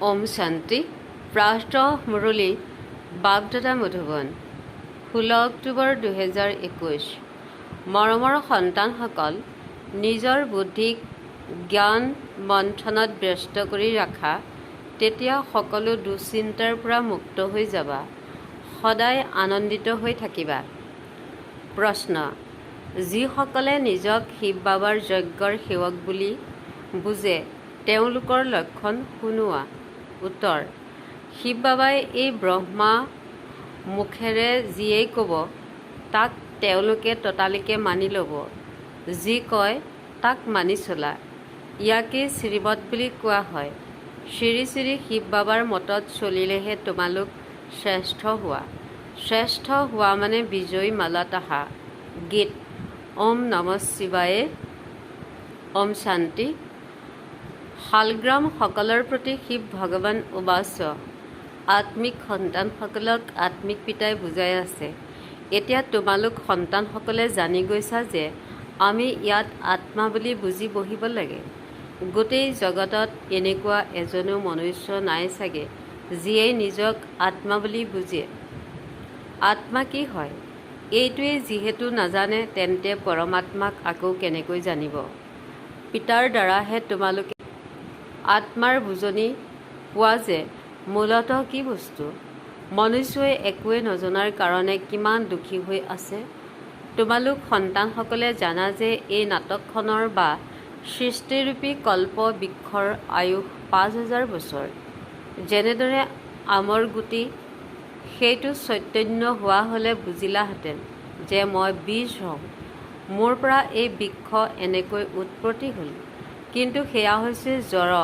ওম শান্তি। প্ৰাষ্ট মুৰলী বাগদাদা মধুবন 16 অক্টোবৰ 2021। মৰমৰ সন্তানসকল, নিজৰ বুদ্ধিক জ্ঞান মন্থনত ব্যস্ত কৰি ৰাখা, তেতিয়া সকলো দুশ্চিন্তাৰ পৰা মুক্ত হৈ যাবা। সদায় আনন্দিত হৈ থাকিবা। প্ৰশ্ন: যিসকলে নিজক শিৱ বাবাৰ যজ্ঞৰ সেৱক বুলি বুজে, তেওঁলোকৰ লক্ষণ শুনোৱা। উত্তৰ: শিৱ বাবাই এই ব্ৰহ্মা মুখেৰে যিয়েই ক'ব, তাক তেওঁলোকে ততালিকে মানি ল'ব। যি কয় তাক মানি চলা, ইয়াকেই শ্ৰীমত বুলি কোৱা হয়। শ্ৰী শ্ৰী শিৱ বাবাৰ মতত চলিলেহে তোমালোক শ্ৰেষ্ঠ হোৱা। শ্ৰেষ্ঠ হোৱা মানে বিজয়ী মালাত আহা। গীত। ওম নমঃ শিৱায়ে। ওম শান্তি। শালগ্ৰাম সকলৰ প্ৰতি শিৱ ভগৱান উবাচ। আত্মিক সন্তানসকলক আত্মিক পিতাই বুজাই আছে, এতিয়া তোমালোক সন্তানসকলে জানি গৈছা যে আমি ইয়াত আত্মা বুলি বুজি বহিব লাগে। গোটেই জগতত এনেকুৱা এজনো মনুষ্য নাই চাগে যিয়েই নিজক আত্মা বুলি বুজে। আত্মা কি হয় এইটোৱেই যিহেতু নাজানে, তেন্তে পৰমাত্মাক আকৌ কেনেকৈ জানিব? পিতাৰ দ্বাৰাহে তোমালোকে আত্মাৰ বুজনি পোৱা যে মূলতঃ কি বস্তু। মনুষ্যই একোৱে নজনাৰ কাৰণে কিমান দুখী হৈ আছে। তোমালোক সন্তানসকলে জানা যে এই নাটকখনৰ বা সৃষ্টিৰূপী কল্প বৃক্ষৰ আয়ুস 5000 বছৰ। যেনেদৰে আমৰ গুটি, সেইটো চৈতন্য হোৱা হ'লে বুজিলাহেঁতেন যে মই বীজ হওঁ, মোৰ পৰা এই বৃক্ষ এনেকৈ উৎপত্তি হ'ল। কিন্তু সেয়া হৈছে জড়।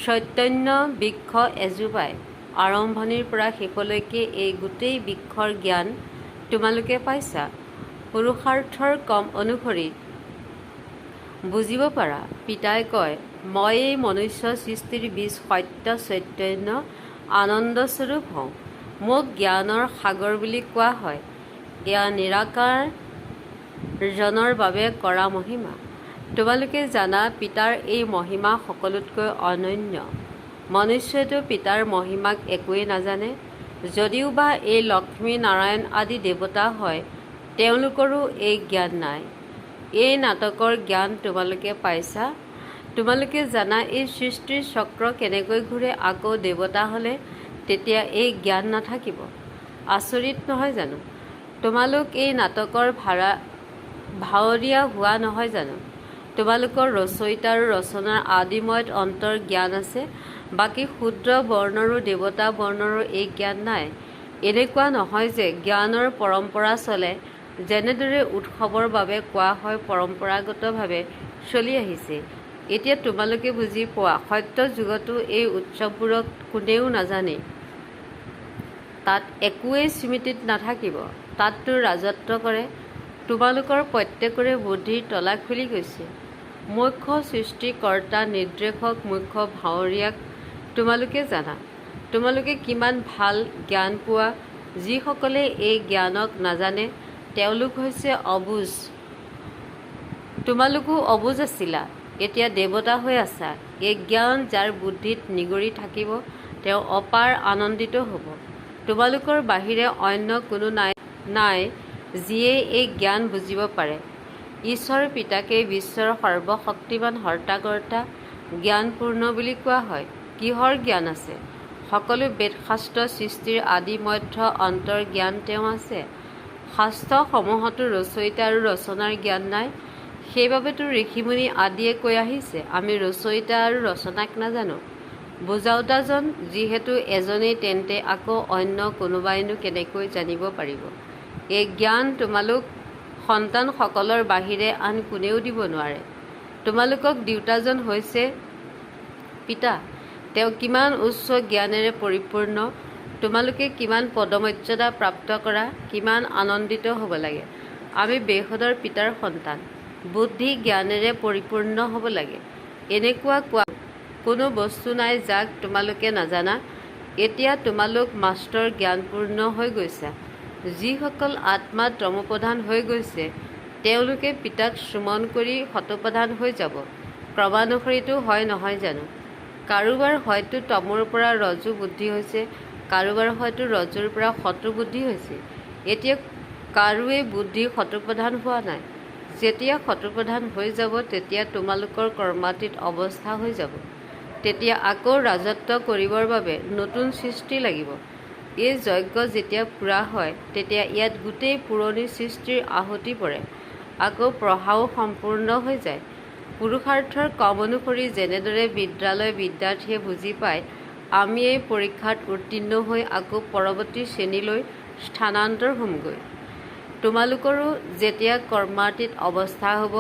চৈতন্য বৃক্ষ এজোপাই। আৰম্ভণিৰ পৰা শেষলৈকে এই গোটেই বৃক্ষৰ জ্ঞান তোমালোকে পাইছা। পুৰুষাৰ্থৰ ক্ৰম অনুসৰি বুজিব পাৰা। পিতাই কয়, মই এই মনুষ্য সৃষ্টিৰ বীজ সত্য চৈতন্য আনন্দস্বৰূপ হওঁ। মোক জ্ঞানৰ সাগৰ বুলি কোৱা হয়। এয়া নিৰাকাৰ জনৰ বাবে কৰা মহিমা। তোমালোকে জানা পিতাৰ এই মহিমা সকলোতকৈ অনন্য। মনুষ্যইতো পিতাৰ মহিমাক একোৱেই নাজানে। যদিও বা এই লক্ষ্মী নাৰায়ণ আদি দেৱতা হয়, তেওঁলোকৰো এই জ্ঞান নাই। এই নাটকৰ জ্ঞান তোমালোকে পাইছা। তোমালোকে জানা এই সৃষ্টিৰ চক্ৰ কেনেকৈ ঘূৰে। আকৌ দেৱতা হ'লে তেতিয়া এই জ্ঞান নাথাকিব। আচৰিত নহয় জানো? তোমালোক এই নাটকৰ ভাৱৰীয়া হোৱা নহয় জানো? তোমালোকৰ ৰচয়িতা আৰু ৰচনাৰ আদিময়ত অন্তৰ জ্ঞান আছে, বাকী ক্ষুদ্ৰ বৰ্ণৰো দেৱতা বৰ্ণৰো এই জ্ঞান নাই। এনেকুৱা নহয় যে জ্ঞানৰ পৰম্পৰা চলে। যেনেদৰে উৎসৱৰ বাবে কোৱা হয় পৰম্পৰাগতভাৱে চলি আহিছে। এতিয়া তোমালোকে বুজি পোৱা, সত্য যুগতো এই উৎসৱবোৰক কোনেও নাজানে। তাত একোৱেই স্মৃতিত নাথাকিব। তাততো ৰাজত্ব কৰে। তোমালোকৰ প্ৰত্যেকৰে বুদ্ধিৰ তলা খুলি গৈছে। মুখ্য সৃষ্টিকৰ্তা নিৰ্দেশক মুখ্য ভাৱৰীয়াক তোমালোকে জানা। তোমালোকে কিমান ভাল জ্ঞান পোৱা। যিসকলে এই জ্ঞানক নাজানে তেওঁলোক হৈছে অবুজ। তোমালোকো অবুজ আছিলা, এতিয়া দেৱতা হৈ আছা। এই জ্ঞান যাৰ বুদ্ধিত নিগৰি থাকিব, তেওঁ অপাৰ আনন্দিত হ'ব। তোমালোকৰ বাহিৰে অন্য কোনো নাই যিয়ে এই জ্ঞান বুজিব পাৰে। ঈশ্বৰ পিতাকে বিশ্বৰ সৰ্বশক্তিমান হৰ্তা-কৰ্তা জ্ঞানপূৰ্ণ বুলি কোৱা হয়। কিহৰ জ্ঞান আছে? সকলো বেদশাস্ত্ৰ সৃষ্টিৰ আদি মধ্য অন্তৰ জ্ঞান তেওঁ আছে। শাস্ত্ৰসমূহতো ৰচয়িতা আৰু ৰচনাৰ জ্ঞান নাই। সেইবাবেতো ঋষিমুনি আদিয়ে কৈ আহিছে, আমি ৰচয়িতা আৰু ৰচনাক নাজানো। বুজাওতাজন যিহেতু এজনেই, তেন্তে আকৌ অন্য কোনোবাইনো কেনেকৈ জানিব পাৰিব? এই জ্ঞান তোমালোক সন্তানসকলৰ বাহিৰে আন কোনেও দিব নোৱাৰে। তোমালোকক দেউতাজন হৈছে পিতা। তেওঁ কিমান উচ্চ জ্ঞানেৰে পৰিপূৰ্ণ। তোমালোকে কিমান পদমৰ্যাদা প্ৰাপ্ত কৰা, কিমান আনন্দিত হ'ব লাগে। আমি বেহদৰ পিতাৰ সন্তান। বুদ্ধি জ্ঞানেৰে পৰিপূৰ্ণ হ'ব লাগে। এনেকুৱা কোৱা কোনো বস্তু নাই যাক তোমালোকে নাজানা। এতিয়া তোমালোক মাষ্টৰ জ্ঞানপূৰ্ণ হৈ গৈছা। যিসকল আত্মাত তমোপ্ৰধান হৈ গৈছে, তেওঁলোকে পিতাক সুমন কৰি শতপ্ৰধান হৈ যাব। ক্ৰমানুসৰিতো হয় নহয় জানো? কাৰোবাৰ হয়তো তমৰ পৰা ৰজু বুদ্ধি হৈছে, কাৰোবাৰ হয়তো ৰজুৰ পৰা শত্ৰু বুদ্ধি হৈছে। এতিয়া কাৰোৱেই বুদ্ধি শত্ৰুপ্ৰধান হোৱা নাই। যেতিয়া শত্ৰুপ্ৰধান হৈ যাব তেতিয়া তোমালোকৰ কৰ্মাতীত অৱস্থা হৈ যাব। তেতিয়া আকৌ ৰাজত্ব কৰিবৰ বাবে নতুন সৃষ্টি লাগিব। এই যজ্ঞ যেতিয়া পূৰা হয় তেতিয়া ইয়াত গোটেই পুৰণি সৃষ্টিৰ আহুতি পৰে, আকৌ প্ৰভাও সম্পূৰ্ণ হৈ যায়। পুৰুষাৰ্থৰ ক্ৰম অনুসৰি যেনেদৰে বিদ্যালয় বিদ্যাৰ্থীয়ে বুজি পায় আমি এই পৰীক্ষাত উত্তীৰ্ণ হৈ আকৌ পৰৱৰ্তী শ্ৰেণীলৈ স্থানান্তৰ হ'মগৈ, তোমালোকৰো যেতিয়া কৰ্মাতীত অৱস্থা হ'ব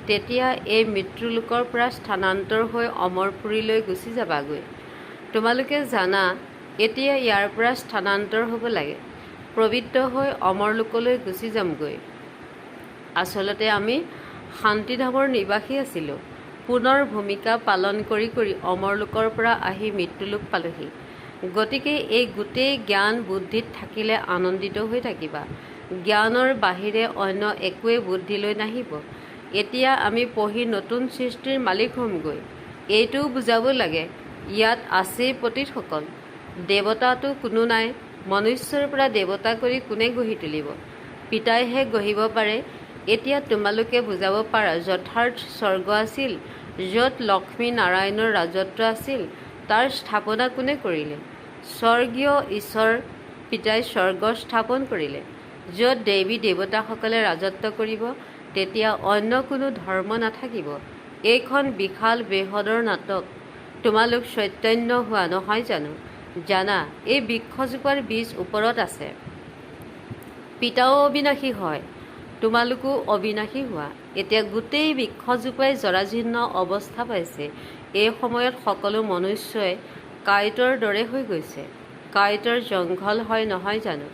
তেতিয়া এই মৃত্যুলোকৰ পৰা স্থানান্তৰ হৈ অমৰপুৰীলৈ গুচি যাবাগৈ। তোমালোকে জানা এতিয়া ইয়াৰ পৰা স্থানান্তৰ হ'ব লাগে, পবিত্ৰ হৈ অমৰলোকলৈ গুচি যামগৈ। আচলতে আমি শান্তিধামৰ নিবাসী আছিলোঁ, পুনৰ ভূমিকা পালন কৰি কৰি অমৰলোকৰ পৰা আহি মৃত্যুলোক পালোহি। গতিকে এই গোটেই জ্ঞান বুদ্ধিত থাকিলে আনন্দিত হৈ থাকিবা। জ্ঞানৰ বাহিৰে অন্য একোৱেই বুদ্ধিলৈ নাহিব। এতিয়া আমি পঢ়ি নতুন সৃষ্টিৰ মালিক হ'মগৈ, এইটোও বুজাব লাগে। ইয়াত আছেই পতিতসকল, দেৱতাটো কোনো নাই। মনুষ্যৰ পৰা দেৱতা কৰি কোনে গঢ়ি তুলিব? পিতাইহে গঢ়িব পাৰে। এতিয়া তোমালোকে বুজাব পাৰা যথাৰ্থ স্বৰ্গ আছিল, য'ত লক্ষ্মী নাৰায়ণৰ ৰাজত্ব আছিল, তাৰ স্থাপনা কোনে কৰিলে? স্বৰ্গীয় ঈশ্বৰ পিতাই স্বৰ্গ স্থাপন কৰিলে। য'ত দেৱী দেৱতাসকলে ৰাজত্ব কৰিব তেতিয়া অন্য কোনো ধৰ্ম নাথাকিব। এইখন বিশাল বৃহদৰ নাটক। তোমালোক চৈতন্য হোৱা নহয় জানো? জানা এই বৃক্ষজোপাৰ বীজ ওপৰত আছে। পিতাও অবিনাশী হয়, তোমালোকো অবিনাশী হোৱা। এতিয়া গোটেই বৃক্ষজোপাই জৰাজীৰ্ণ অৱস্থা পাইছে। এই সময়ত সকলো মনুষ্যই কাঁইটৰ দৰে হৈ গৈছে। কাঁইটৰ জংঘল হয় নহয় জানো?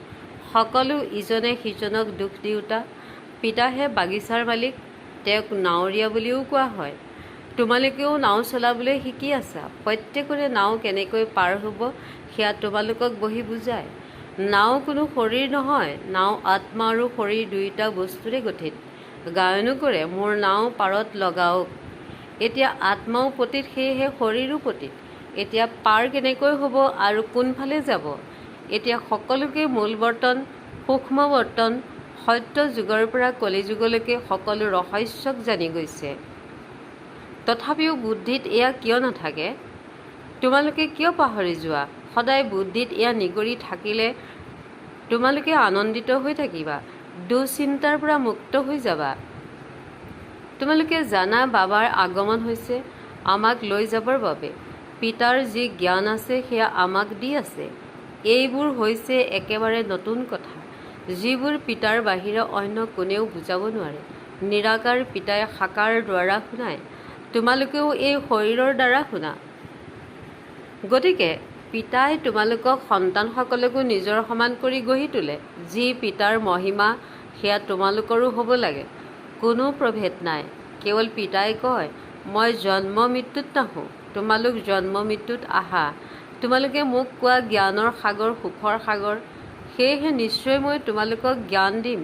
সকলো ইজনে সিজনক দুখ দিওঁতা। পিতাহে বাগিচাৰ মালিক, তেওঁক নাৱৰীয়া বুলিও কোৱা হয়। তোমালোকেও নাও চলাবলৈ শিকি আছা। প্ৰত্যেকৰে নাও কেনেকৈ পাৰ হ'ব সেয়া তোমালোকক বহি বুজায়। নাও কোনো শৰীৰ নহয়, নাও আত্মা আৰু শৰীৰ দুয়োটা বস্তুৰে গঠিত। গায়নো কৰে মোৰ নাও পাৰত লগাওক। এতিয়া আত্মাও পতিত, সেয়েহে শৰীৰো পতিত। এতিয়া পাৰ কেনেকৈ হ'ব আৰু কোনফালে যাব? এতিয়া সকলোকে মূল বৰ্তন, সূক্ষ্ম বৰ্তন, সত্য যুগৰ পৰা কলি যুগলৈকে সকলো ৰহস্যক জানি গৈছে। তথাপিও বুদ্ধিত এয়া কিয় নাথাকে? তোমালোকে কিয় পাহৰি যোৱা? সদায় বুদ্ধিত এয়া নিগৰি থাকিলে তোমালোকে আনন্দিত হৈ থাকিবা, দুশ্চিন্তাৰ পৰা মুক্ত হৈ যাবা। তোমালোকে জানা বাবাৰ আগমন হৈছে আমাক লৈ যাবৰ বাবে। পিতাৰ যি জ্ঞান আছে সেয়া আমাক দি আছে। এইবোৰ হৈছে একেবাৰে নতুন কথা, যিবোৰ পিতাৰ বাহিৰে অন্য কোনেও বুজাব নোৱাৰে। নিৰাকাৰ পিতাই সাকাৰ দ্বাৰা শুনায়, তোমালোকেও এই শৰীৰৰ দ্বাৰা শুনা। গতিকে পিতাই তোমালোকক সন্তানসকলকো নিজৰ সমান কৰি গঢ়ি তোলে। যি পিতাৰ মহিমা সেয়া তোমালোকৰো হ'ব লাগে। কোনো প্ৰভেদ নাই। কেৱল পিতাই কয় মই জন্ম মৃত্যুত নাহোঁ, তোমালোক জন্ম মৃত্যুত আহা। তোমালোকে মোক কোৱা জ্ঞানৰ সাগৰ, সুখৰ সাগৰ, সেয়েহে নিশ্চয় মই তোমালোকক জ্ঞান দিম,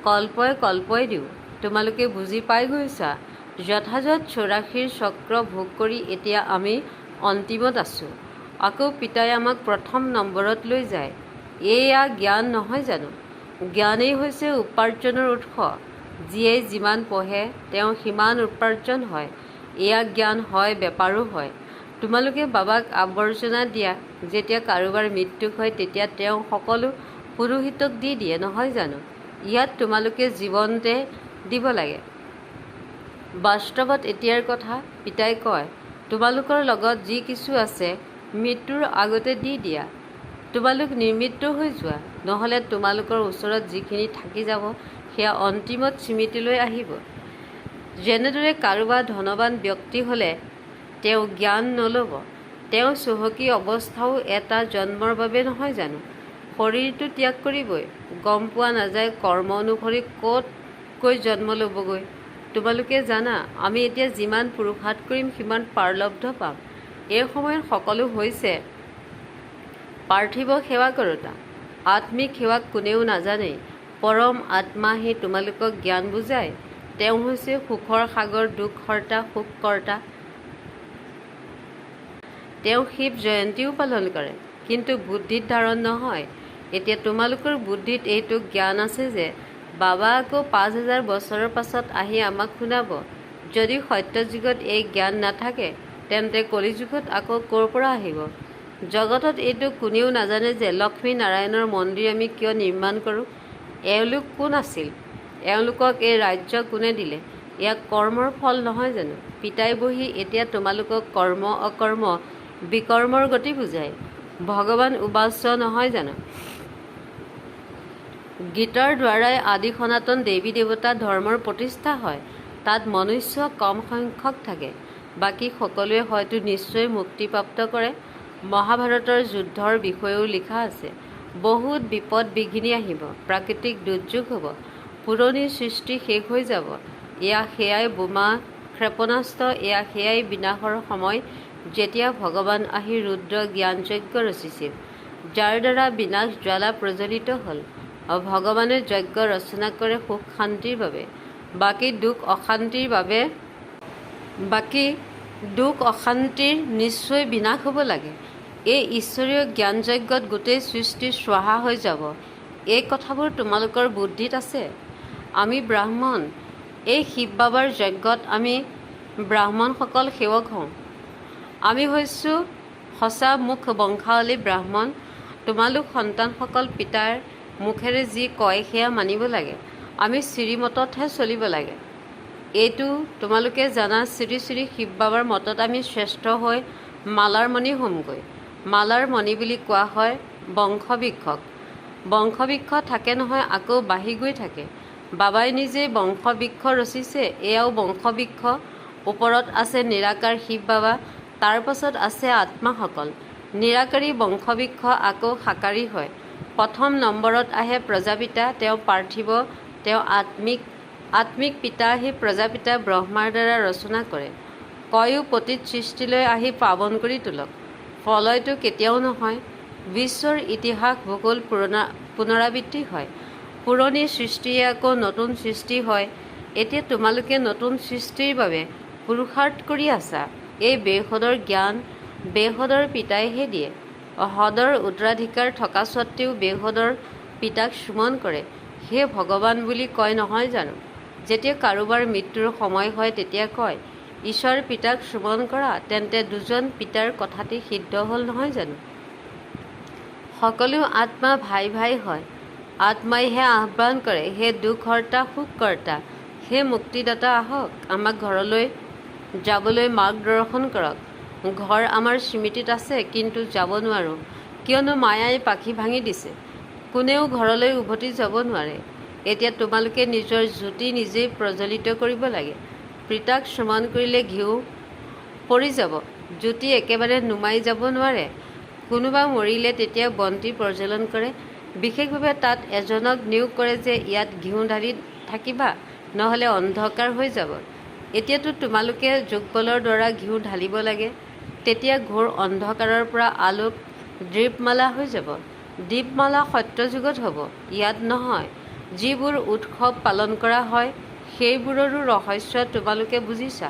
কল্পই কল্পই দিওঁ। তোমালোকে বুজি পাই গৈছা। যথাযথ 84 চক্ৰ ভোগ কৰি এতিয়া আমি অন্তিমত আছোঁ। আকৌ পিতাই আমাক প্ৰথম নম্বৰত লৈ যায়। এয়া জ্ঞান নহয় জানো? জ্ঞানেই হৈছে উপাৰ্জনৰ উৎস। যিয়ে যিমান পঢ়ে তেওঁ সিমান উপাৰ্জন হয়। এয়া জ্ঞান হয়, বেপাৰো হয়। তোমালোকে বাবাক আৱৰ্জনা দিয়া। যেতিয়া কাৰোবাৰ মৃত্যু হয় তেতিয়া তেওঁ সকলো পুৰোহিতক দি দিয়ে নহয় জানো? ইয়াত তোমালোকে জীৱনতে দিব লাগে। বাস্তৱত এতিয়াৰ কথা পিতাই কয় তোমালোকৰ লগত যি কিছু আছে মৃত্যুৰ আগতে দি দিয়া। তোমালোক নিৰ্মৃত্যু হৈ যোৱা, নহ'লে তোমালোকৰ ওচৰত যিখিনি থাকি যাব সেয়া অন্তিমত স্মৃতিলৈ আহিব। যেনেদৰে কাৰোবাৰ ধনৱান ব্যক্তি হ'লে তেওঁ জ্ঞান নল'ব। তেওঁ চহকী অৱস্থাও এটা জন্মৰ বাবে নহয় জানো? শৰীৰটো ত্যাগ কৰিবই। গম পোৱা নাযায় কৰ্ম অনুসৰি ক'ত কৈ জন্ম ল'বগৈ। তোমালোকে জানা আমি এতিয়া যিমান পুৰুষাৰ্থ কৰিম সিমান পাৰলব্ধ পাম। এই সময়ত সকলো হৈছে পাৰ্থিৱ সেৱা কৰোঁতা। আত্মিক সেৱাক কোনেও নাজানেই। পৰম আত্মাহে তোমালোকক জ্ঞান বুজায়। তেওঁ হৈছে সুখৰ সাগৰ, দুখহৰ্তা, সুখকৰ্তা। তেওঁ শিৱ জয়ন্তীও পালন কৰে, কিন্তু বুদ্ধিত ধাৰণ নহয়। এতিয়া তোমালোকৰ বুদ্ধিত এইটো জ্ঞান আছে যে বাবা আকৌ 5000 বছৰৰ পাছত আহি আমাক শুনাব। যদি সত্যযুগত এই জ্ঞান নাথাকে তেন্তে কলিযুগত আকৌ ক'ৰ পৰা আহিব? জগতত এইটো কোনেও নাজানে যে লক্ষ্মী নাৰায়ণৰ মন্দিৰ আমি কিয় নিৰ্মাণ কৰোঁ। এওঁলোক কোন আছিল? এওঁলোকক এই ৰাজ্য কোনে দিলে? ইয়াক কৰ্মৰ ফল নহয় জানো? পিতাই বহি এতিয়া তোমালোকক কৰ্ম অকৰ্ম বিকৰ্মৰ গতি বুজায়। ভগৱান উবাচ নহয় জানো? গীতাৰ দ্বাৰাই আদি সনাতন দেৱী দেৱতা ধৰ্মৰ প্ৰতিষ্ঠা হয়। তাত মনুষ্য কম সংখ্যক থাকে, বাকী সকলোৱে হয়তো নিশ্চয় মুক্তিপ্ৰাপ্ত কৰে। মহাভাৰতৰ যুদ্ধৰ বিষয়েও লিখা আছে। বহুত বিপদ বিঘিনি আহিব, প্ৰাকৃতিক দুৰ্যোগ হ'ব, পুৰণি সৃষ্টি শেষ হৈ যাব। এয়া সেয়াই বোমা ক্ষেপণাস্ত্ৰ, এয়া সেয়াই বিনাশৰ সময়, যেতিয়া ভগৱান আহি ৰুদ্ৰ জ্ঞানযজ্ঞ ৰচিছিল, যাৰ দ্বাৰা বিনাশ জ্বালা প্ৰজ্বলিত হ'ল। ভগৱানে যজ্ঞ ৰচনা কৰে সুখ শান্তিৰ বাবে, বাকী দুখ অশান্তিৰ নিশ্চয় বিনাশ হ'ব লাগে। এই ঈশ্বৰীয় জ্ঞানযজ্ঞত গোটেই সৃষ্টি স্বাহা হৈ যাব। এই কথাবোৰ তোমালোকৰ বুদ্ধিত আছে। আমি ব্ৰাহ্মণ, এই শিৱ বাবাৰ যজ্ঞত আমি ব্ৰাহ্মণসকল সেৱক হওঁ। আমি হৈছোঁ সঁচা মুখ বংশাৱলী ব্ৰাহ্মণ। তোমালোক সন্তানসকল পিতাৰ মুখেৰে যি কয় সেয়া মানিব লাগে। আমি শ্ৰীমততহে চলিব লাগে। এইটো তোমালোকে জানা, শ্ৰী শ্ৰী শিৱ বাবাৰ মতত আমি শ্ৰেষ্ঠ হৈ মালাৰ মণি হ'মগৈ। মালাৰ মণি বুলি কোৱা হয় বংশবৃক্ষক। বংশবৃক্ষ থাকে নহয়, আকৌ বাঢ়ি গৈ থাকে। বাবাই নিজেই বংশবৃক্ষ ৰচিছে, এয়াও বংশবৃক্ষ। ওপৰত আছে নিৰাকাৰ শিৱ বাবা, তাৰ পাছত আছে আত্মাসকল। নিৰাকাৰী বংশবৃক্ষ আকৌ সাকাৰী হয়। প্ৰথম নম্বৰত আহে প্ৰজাপিতা, তেওঁ পাৰ্থিৱ, তেওঁ আত্মিক পিতা আহি প্ৰজাপিতা ব্ৰহ্মাৰ দ্বাৰা ৰচনা কৰে। কয়ো পতিত সৃষ্টিলৈ আহি পাৱন কৰি তোলক। ফলয়টো কেতিয়াও নহয়। বিশ্বৰ ইতিহাস ভূগোল পুনৰাবৃত্তি হয়। পুৰণি সৃষ্টিয়ে আকৌ নতুন সৃষ্টি হয়। এতিয়া তোমালোকে নতুন সৃষ্টিৰ বাবে পুৰুষাৰ্থ কৰি আছা। এই বেহদৰ জ্ঞান বেহদৰ পিতাইহে দিয়ে। হদৰ উত্তৰাধিকাৰ থকা স্বত্বেও বেহদৰ পিতাক সুমন কৰে। হে ভগৱান বুলি কয় নহয় জানো? যেতিয়া কাৰোবাৰ মৃত্যুৰ সময় হয় তেতিয়া কয়, ঈশ্বৰ পিতাক সুমন কৰা, তেন্তে দুজন পিতাৰ কথাটি সিদ্ধ হ'ল নহয় জানো? সকলো আত্মা ভাই ভাই হয়। আত্মাইহে আহ্বান কৰে, হে দুখহৰ্তা সুখকৰ্তা, হে মুক্তিদাতা আহক, আমাক ঘৰলৈ যাবলৈ মাৰ্গদৰ্শন কৰক। ঘৰ আমাৰ স্মৃতিত আছে, কিন্তু যাব নোৱাৰোঁ, কিয়নো মায়াই পাখি ভাঙি দিছে। কোনেও ঘৰলৈ উভতি যাব নোৱাৰে। এতিয়া তোমালোকে নিজৰ জ্যোতি নিজেই প্ৰজ্বলিত কৰিব লাগে। পিতাক সুমন কৰিলে ঘিউ পৰি যাব, জ্যোতি একেবাৰে নুমাই যাব নোৱাৰে। কোনোবা মৰিলে তেতিয়া বন্তি প্ৰজ্বলন কৰে। বিশেষভাৱে তাত এজনক নিয়োগ কৰে যে ইয়াত ঘিউ ঢালি থাকিবা, নহ'লে অন্ধকাৰ হৈ যাব। এতিয়াতো তোমালোকে যোগবলৰ দ্বাৰা ঘিউ ঢালিব লাগে, তেতিয়া ঘোৰ অন্ধকাৰৰ পৰা আলোক দীপমালা হৈ যাব। দীপমালা সত্যযুগত হ'ব, ইয়াত নহয়। যিবোৰ উৎসৱ পালন কৰা হয় সেইবোৰৰো ৰহস্য তোমালোকে বুজিছা।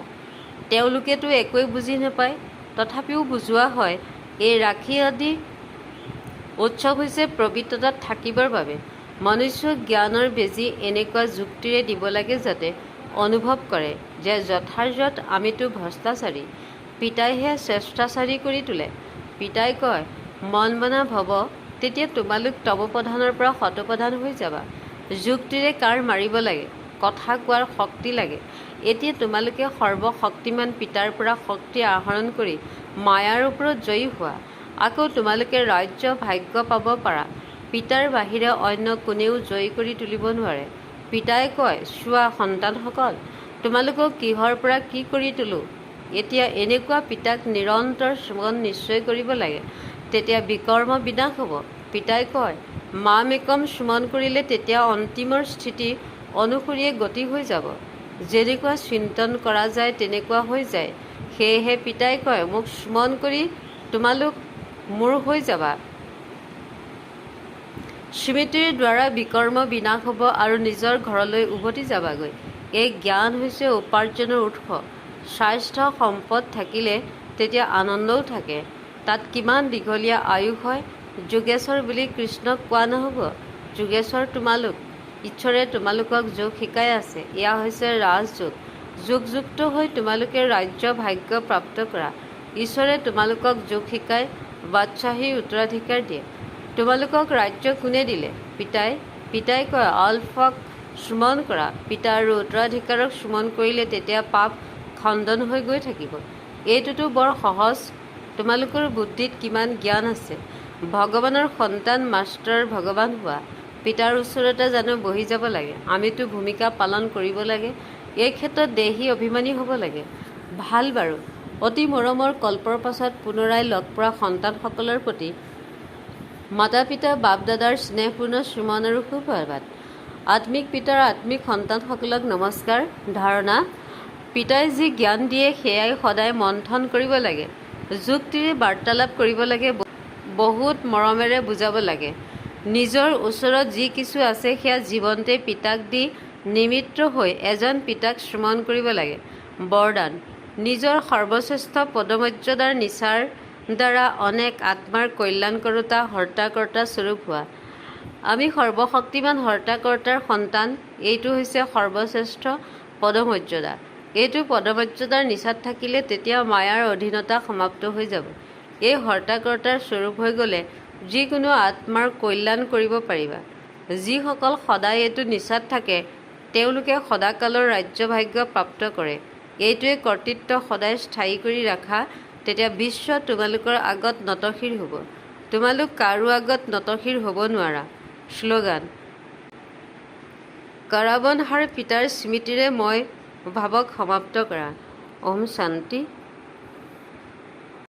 তেওঁলোকেতো একোৱেই বুজি নাপায়, তথাপিও বুজোৱা হয়। এই ৰাখি আদি উৎসৱ হৈছে পবিত্ৰতাত থাকিবৰ বাবে। মনুষ্যক জ্ঞানৰ বেজী এনেকুৱা যুক্তিৰে দিব লাগে যাতে অনুভৱ কৰে যে যথাৰ্থত আমিতো ভ্ৰষ্টাচাৰী। পিতাইহে শ্ৰেষ্ঠাচাৰী কৰি তোলে। পিতাই কয়, মন বনা ভৱ, তেতিয়া তোমালোক তমপ্ৰধানৰ পৰা শতপ্ৰধান হৈ যাবা। যুক্তিৰে কাৰ মাৰিব লাগে, কথা কোৱাৰ শক্তি লাগে। এতিয়া তোমালোকে সৰ্বশক্তিমান পিতাৰ পৰা শক্তি আহৰণ কৰি মায়াৰ ওপৰত জয়ী হোৱা। আকৌ তোমালোকে ৰাজ্য ভাগ্য পাব পাৰা। পিতাৰ বাহিৰে অন্য কোনেও জয়ী কৰি তুলিব নোৱাৰে। পিতাই কয়, চোৱা সন্তানসকল, তোমালোকক কিহৰ পৰা কি কৰি তোলোঁ। এতিয়া এনেকুৱা পিতাক নিৰন্তৰ স্মৰণ নিশ্চয় কৰিব লাগে, তেতিয়া বিকৰ্ম বিনাশ হ'ব। পিতাই কয়, মামেকম স্মৰণ কৰিলে তেতিয়া অন্তিমৰ স্থিতি অনুসৰিয়ে গতি হৈ যাব। যেনেকুৱা চিন্তন কৰা যায় তেনেকুৱা হৈ যায়। সেয়েহে পিতাই কয়, মোক স্মৰণ কৰি তোমালোক মোৰ হৈ যাবা। স্মৃতিৰ দ্বাৰা বিকৰ্ম বিনাশ হ'ব আৰু নিজৰ ঘৰলৈ উভতি যাবাগৈ। এই জ্ঞান হৈছে উপাৰ্জনৰ উৎস। স্বাস্থ্য সম্পদ থাকিলে তেতিয়া আনন্দও থাকে। তাত কিমান দীঘলীয়া আয়ুস হয়। যোগেশ্বৰ বুলি কৃষ্ণক কোৱা নহ'ব। যোগেশ্বৰ তোমালোক। ঈশ্বৰে তোমালোকক যোগ শিকাই আছে। এয়া হৈছে ৰাজযোগ। যোগযুক্ত হৈ তোমালোকে ৰাজ্য ভাগ্য প্ৰাপ্ত কৰা। ঈশ্বৰে তোমালোকক যোগ শিকাই বাদশ্বাহীৰ উত্তৰাধিকাৰ দিয়ে। তোমালোকক ৰাজ্য কোনে দিলে? পিতাই। পিতাই কয় আলফাক স্মৰণ কৰা। পিতা আৰু উত্তৰাধিকাৰক স্মৰণ কৰিলে তেতিয়া পাপ খণ্ডন হৈ গৈ থাকিব। এইটোতো বৰ সহজ। তোমালোকৰ বুদ্ধিত কিমান জ্ঞান আছে। ভগৱানৰ সন্তান মাষ্টাৰ ভগৱান হোৱা। পিতাৰ ওচৰতে জানো বহি যাব লাগে? আমিতো ভূমিকা পালন কৰিব লাগে। এই ক্ষেত্ৰত দেহী অভিমানী হ'ব লাগে। ভাল বাৰু। অতি মৰমৰ কল্পৰ পাছত পুনৰাই লগ পোৱা সন্তানসকলৰ প্ৰতি মাতা পিতা বাপ দাদাৰ স্নেহপূৰ্ণ সুমন আৰু সুপ্ৰভাত। আত্মিক পিতাৰ আত্মিক সন্তানসকলক নমস্কাৰ। ধাৰণা: পিতাই যি জ্ঞান দিয়ে সেয়াই সদায় মন্থন কৰিব লাগে। যুক্তিৰে বাৰ্তালাপ কৰিব লাগে। বহুত মৰমেৰে বুজাব লাগে। নিজৰ ওচৰত যি কিছু আছে সেয়া জীৱনতে পিতাক দি নিমিত্ত হৈ এজন পিতাক স্মৰণ কৰিব লাগে। বৰদান: নিজৰ সৰ্বশ্ৰেষ্ঠ পদমৰ্যাদাৰ নিচাৰ দ্বাৰা অনেক আত্মাৰ কল্যাণকৰোতা হৰ্তাকৰ্তা স্বৰূপ হোৱা। আমি সৰ্বশক্তিমান হৰ্তাকৰ্তাৰ সন্তান। এইটো হৈছে সৰ্বশ্ৰেষ্ঠ পদমৰ্যাদা। এইটো পদমৰ্যাদাৰ নিচাত থাকিলে তেতিয়া মায়াৰ অধীনতা সমাপ্ত হৈ যাব। এই হৰ্তাকৰ্তাৰ স্বৰূপ হৈ গ'লে যিকোনো আত্মাৰ কল্যাণ কৰিব পাৰিবা। যিসকল সদায় এইটো নিচাত থাকে তেওঁলোকে সদাকালৰ ৰাজ্যভাগ্য প্ৰাপ্ত কৰে। এইটোৱে কৰ্তৃত্ব সদায় স্থায়ী কৰি ৰাখা। তেতিয়া বিশ্ব তোমালোকৰ আগত নতশিৰ হ'ব। তোমালোক কাৰো আগত নতশিৰ হ'ব নোৱাৰা। শ্লোগান: কৰাবনহাৰ পিতাৰ স্মৃতিৰে মই ভাৱক সমাপ্ত কৰা। ওম শান্তি।